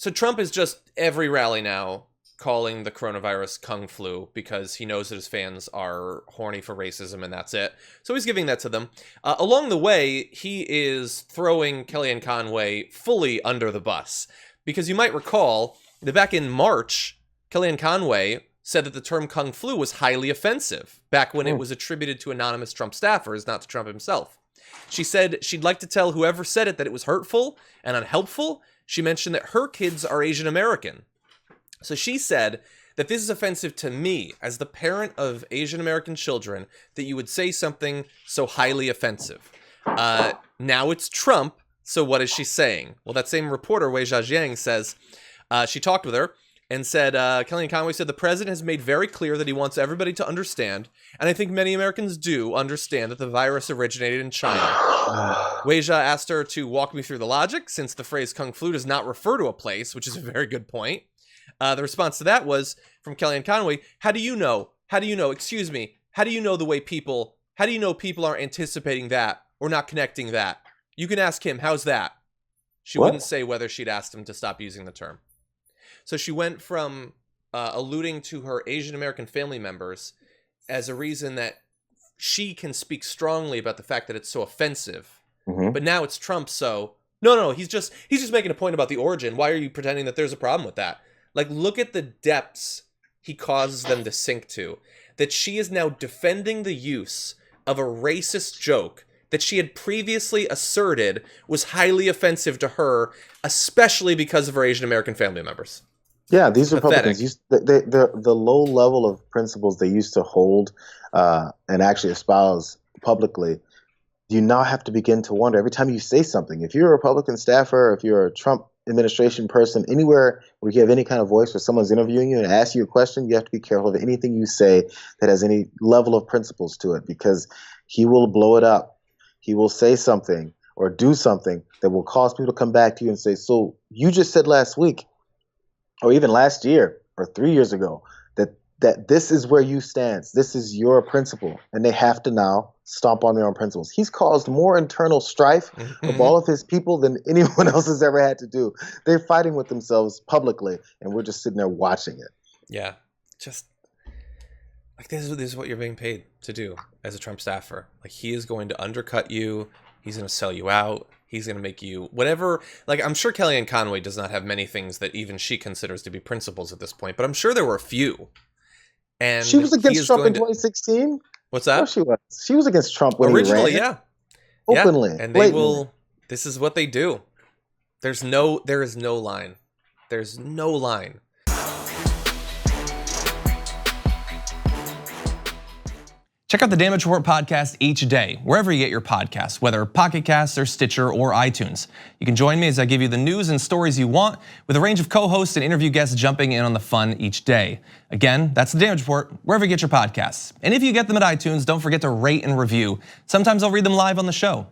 So Trump is just every rally now calling the coronavirus Kung Flu because he knows that his fans are horny for racism and that's it. So he's giving that to them. Along the way, he is throwing Kellyanne Conway fully under the bus. Because you might recall that back in March, Kellyanne Conway said that the term Kung Flu was highly offensive, back when it was attributed to anonymous Trump staffers, not to Trump himself. She said she'd like to tell whoever said it that it was hurtful and unhelpful. She mentioned that her kids are Asian American. So she said that this is offensive to me as the parent of Asian American children, that you would say something so highly offensive. Now it's Trump, so what is she saying? Well, that same reporter, Wei Zhajiang, says she talked with her and said, Kellyanne Conway said, the president has made very clear that he wants everybody to understand, and I think many Americans do understand, that the virus originated in China. Wei Zha asked her to walk me through the logic, since the phrase Kung Flu does not refer to a place, which is a very good point. The response to that was from Kellyanne Conway, how do you know, excuse me, how do you know people are anticipating that or not connecting that? You can ask him, how's that? She wouldn't say whether she'd asked him to stop using the term. So she went from alluding to her Asian American family members as a reason that she can speak strongly about the fact that it's so offensive. Mm-hmm. But now it's Trump, so no, he's just making a point about the origin. Why are you pretending that there's a problem with that? Like, look at the depths he causes them to sink to. That she is now defending the use of a racist joke that she had previously asserted was highly offensive to her, especially because of her Asian American family members. Yeah, these Republicans, the low level of principles they used to hold and actually espouse publicly, you now have to begin to wonder every time you say something. If you're a Republican staffer, if you're a Trump administration person, anywhere where you have any kind of voice, where someone's interviewing you and asks you a question, you have to be careful of anything you say that has any level of principles to it, because he will blow it up. He will say something or do something that will cause people to come back to you and say, so you just said last week or even last year or 3 years ago that this is where you stand. This is your principle. And they have to now stomp on their own principles. He's caused more internal strife of all of his people than anyone else has ever had to do. They're fighting with themselves publicly, and we're just sitting there watching it. Yeah, just like this is what you're being paid to do as a Trump staffer. Like, he is going to undercut you. He's going to sell you out. He's going to make you whatever. Like, I'm sure Kellyanne Conway does not have many things that even she considers to be principles at this point, but I'm sure there were a few. And she was against Trump in 2016. What's that? No, she was. She was against Trump when originally, he ran. Yeah, openly, yeah. And blatantly. they will. This is what they do. There is no line. There's no line. Check out the Damage Report podcast each day, wherever you get your podcasts, whether Pocket Casts or Stitcher or iTunes. You can join me as I give you the news and stories you want, with a range of co-hosts and interview guests jumping in on the fun each day. Again, that's the Damage Report, wherever you get your podcasts. And if you get them at iTunes, don't forget to rate and review. Sometimes I'll read them live on the show.